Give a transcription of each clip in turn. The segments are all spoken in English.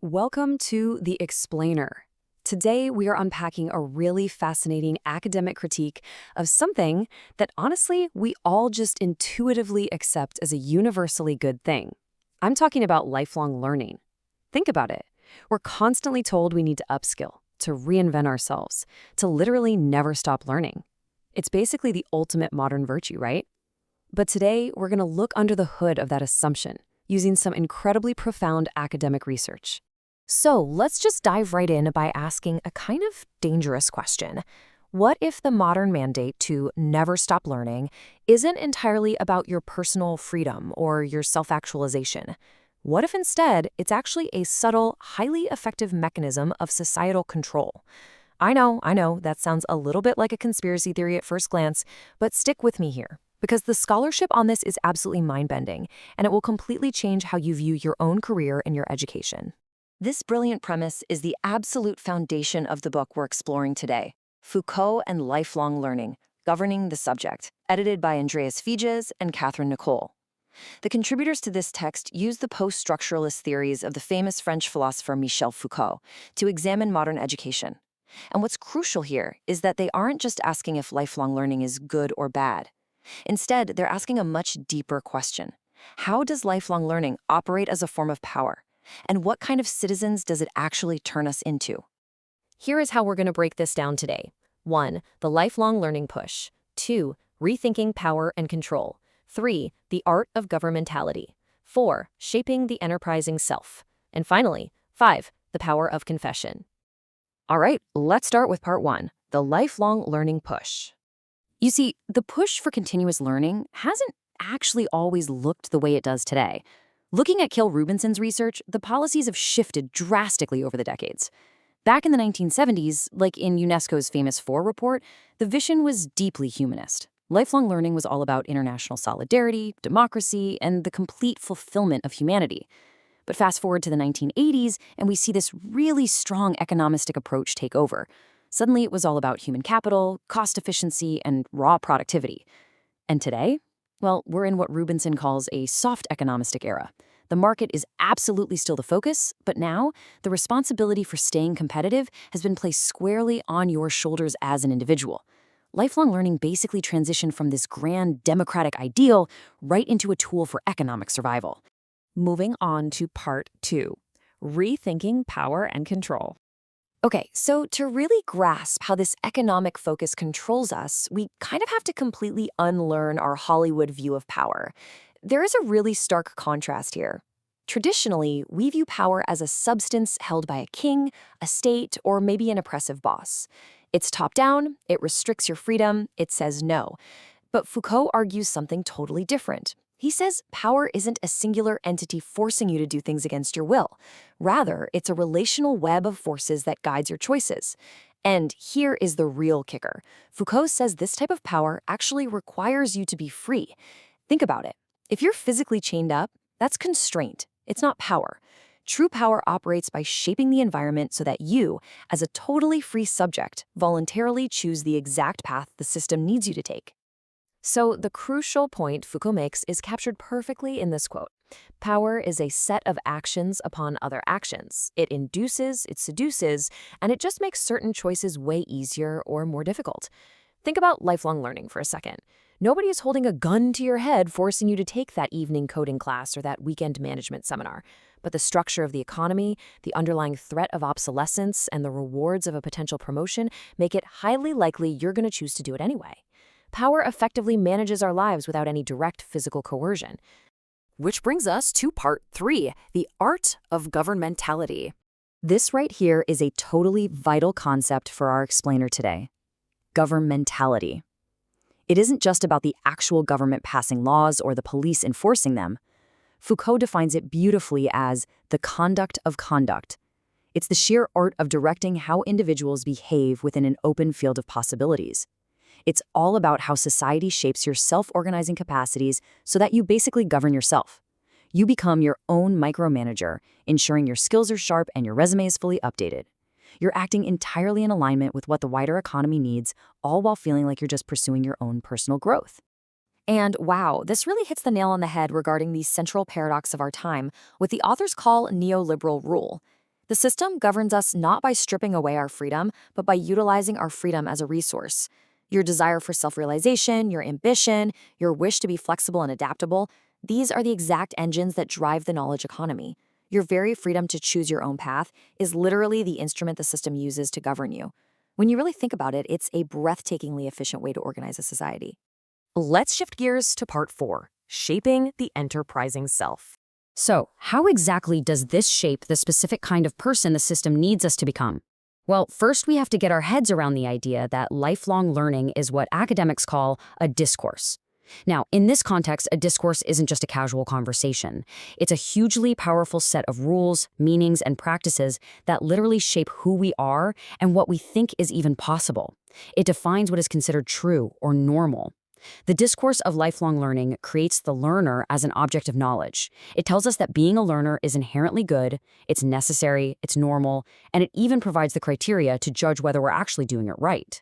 Welcome to The Explainer. Today, we are unpacking a really fascinating academic critique of something that honestly, we all just intuitively accept as a universally good thing. I'm talking about lifelong learning. Think about it. We're constantly told we need to upskill, to reinvent ourselves, to literally never stop learning. It's basically the ultimate modern virtue, right? But today, we're going to look under the hood of that assumption, using some incredibly profound academic research. So let's just dive right in by asking a kind of dangerous question. What if the modern mandate to never stop learning isn't entirely about your personal freedom or your self-actualization? What if instead it's actually a subtle, highly effective mechanism of societal control? I know, that sounds a little bit like a conspiracy theory at first glance, but stick with me here, because the scholarship on this is absolutely mind-bending, and it will completely change how you view your own career and your education. This brilliant premise is the absolute foundation of the book we're exploring today, Foucault and Lifelong Learning, Governing the Subject, edited by Andreas Figes and Catherine Nicole. The contributors to this text use the post-structuralist theories of the famous French philosopher Michel Foucault to examine modern education. And what's crucial here is that they aren't just asking if lifelong learning is good or bad. Instead, they're asking a much deeper question. How does lifelong learning operate as a form of power? And what kind of citizens does it actually turn us into? Here is how we're going to break this down today. 1. The lifelong learning push. 2. Rethinking power and control. 3. The art of governmentality. 4. Shaping the enterprising self. And finally, 5. The power of confession. All right, let's start with part 1, the lifelong learning push. You see, the push for continuous learning hasn't actually always looked the way it does today. Looking at Kill Rubinson's research, the policies have shifted drastically over the decades. Back in the 1970s, like in UNESCO's famous 4 report, the vision was deeply humanist. Lifelong learning was all about international solidarity, democracy, and the complete fulfillment of humanity. But fast forward to the 1980s, and we see this really strong economistic approach take over. Suddenly, it was all about human capital, cost efficiency, and raw productivity. And today? Well, we're in what Rubinson calls a soft economistic era. The market is absolutely still the focus, but now the responsibility for staying competitive has been placed squarely on your shoulders as an individual. Lifelong learning basically transitioned from this grand democratic ideal right into a tool for economic survival. Moving on to part 2, rethinking power and control. Okay, so to really grasp how this economic focus controls us, we kind of have to completely unlearn our Hollywood view of power. There is a really stark contrast here. Traditionally, we view power as a substance held by a king, a state, or maybe an oppressive boss. It's top-down, it restricts your freedom, it says no. But Foucault argues something totally different. He says power isn't a singular entity forcing you to do things against your will. Rather, it's a relational web of forces that guides your choices. And here is the real kicker. Foucault says this type of power actually requires you to be free. Think about it. If you're physically chained up, that's constraint. It's not power. True power operates by shaping the environment so that you, as a totally free subject, voluntarily choose the exact path the system needs you to take. So the crucial point Foucault makes is captured perfectly in this quote. Power is a set of actions upon other actions. It induces, it seduces, and it just makes certain choices way easier or more difficult. Think about lifelong learning for a second. Nobody is holding a gun to your head forcing you to take that evening coding class or that weekend management seminar. But the structure of the economy, the underlying threat of obsolescence, and the rewards of a potential promotion make it highly likely you're going to choose to do it anyway. Power effectively manages our lives without any direct physical coercion. Which brings us to part 3, the art of governmentality. This right here is a totally vital concept for our explainer today. Governmentality. It isn't just about the actual government passing laws or the police enforcing them. Foucault defines it beautifully as the conduct of conduct. It's the sheer art of directing how individuals behave within an open field of possibilities. It's all about how society shapes your self-organizing capacities so that you basically govern yourself. You become your own micromanager, ensuring your skills are sharp and your resume is fully updated. You're acting entirely in alignment with what the wider economy needs, all while feeling like you're just pursuing your own personal growth. And wow, this really hits the nail on the head regarding the central paradox of our time, what the authors call neoliberal rule. The system governs us not by stripping away our freedom, but by utilizing our freedom as a resource. Your desire for self-realization, your ambition, your wish to be flexible and adaptable, these are the exact engines that drive the knowledge economy. Your very freedom to choose your own path is literally the instrument the system uses to govern you. When you really think about it, it's a breathtakingly efficient way to organize a society. Let's shift gears to part 4, shaping the enterprising self. So, how exactly does this shape the specific kind of person the system needs us to become? Well, first we have to get our heads around the idea that lifelong learning is what academics call a discourse. Now, in this context, a discourse isn't just a casual conversation. It's a hugely powerful set of rules, meanings, and practices that literally shape who we are and what we think is even possible. It defines what is considered true or normal. The discourse of lifelong learning creates the learner as an object of knowledge. It tells us that being a learner is inherently good, it's necessary, it's normal, and it even provides the criteria to judge whether we're actually doing it right.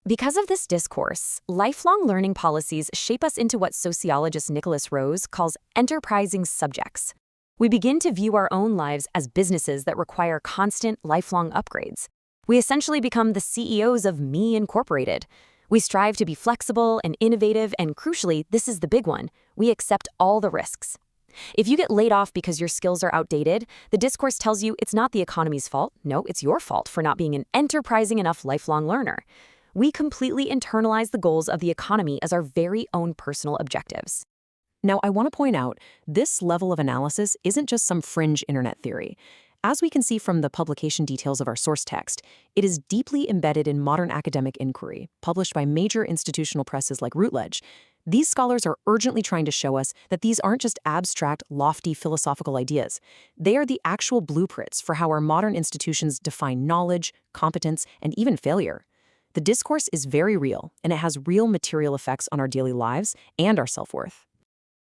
Because of this discourse, lifelong learning policies shape us into what sociologist Nicholas Rose calls enterprising subjects. We begin to view our own lives as businesses that require constant, lifelong upgrades. We essentially become the CEOs of Me Incorporated. We strive to be flexible and innovative, and crucially, this is the big one, we accept all the risks. If you get laid off because your skills are outdated, the discourse tells you it's not the economy's fault. No, it's your fault for not being an enterprising enough lifelong learner. We completely internalize the goals of the economy as our very own personal objectives. Now, I want to point out, this level of analysis isn't just some fringe internet theory. As we can see from the publication details of our source text, it is deeply embedded in modern academic inquiry, published by major institutional presses like Routledge. These scholars are urgently trying to show us that these aren't just abstract, lofty philosophical ideas. They are the actual blueprints for how our modern institutions define knowledge, competence, and even failure. The discourse is very real, and it has real material effects on our daily lives and our self-worth.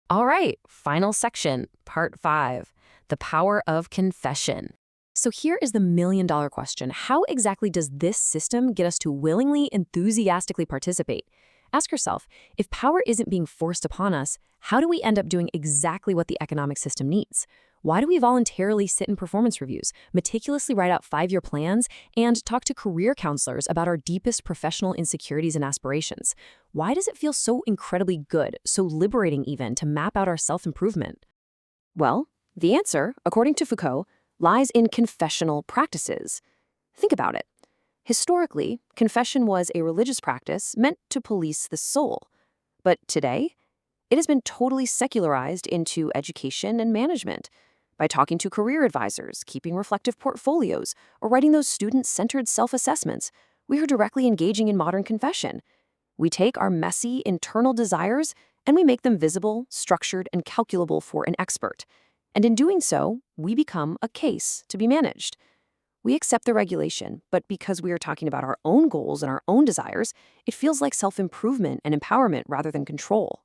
All right, final section, part 5, the power of confession. So here is the million-dollar question. How exactly does this system get us to willingly, enthusiastically participate? Ask yourself, if power isn't being forced upon us, how do we end up doing exactly what the economic system needs? Why do we voluntarily sit in performance reviews, meticulously write out 5-year plans, and talk to career counselors about our deepest professional insecurities and aspirations? Why does it feel so incredibly good, so liberating even, to map out our self-improvement? Well, the answer, according to Foucault, lies in confessional practices. Think about it. Historically, confession was a religious practice meant to police the soul. But today, it has been totally secularized into education and management. By talking to career advisors, keeping reflective portfolios, or writing those student-centered self-assessments, we are directly engaging in modern confession. We take our messy internal desires and we make them visible, structured, and calculable for an expert. And in doing so, we become a case to be managed. We accept the regulation, but because we are talking about our own goals and our own desires, it feels like self-improvement and empowerment rather than control.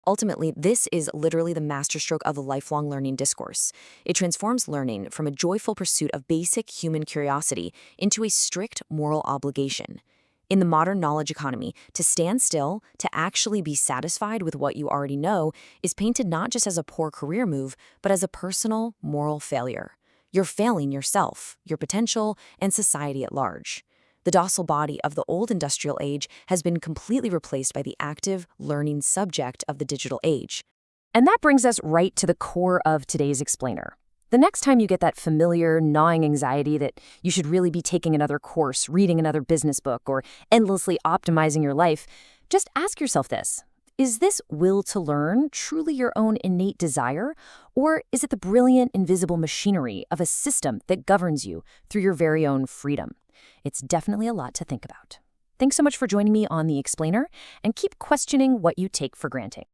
Ultimately, this is literally the masterstroke of the lifelong learning discourse. It transforms learning from a joyful pursuit of basic human curiosity into a strict moral obligation. In the modern knowledge economy, to stand still, to actually be satisfied with what you already know, is painted not just as a poor career move, but as a personal, moral failure. You're failing yourself, your potential, and society at large. The docile body of the old industrial age has been completely replaced by the active, learning subject of the digital age. And that brings us right to the core of today's explainer. The next time you get that familiar, gnawing anxiety that you should really be taking another course, reading another business book, or endlessly optimizing your life, just ask yourself this. Is this will to learn truly your own innate desire, or is it the brilliant, invisible machinery of a system that governs you through your very own freedom? It's definitely a lot to think about. Thanks so much for joining me on The Explainer, and keep questioning what you take for granted.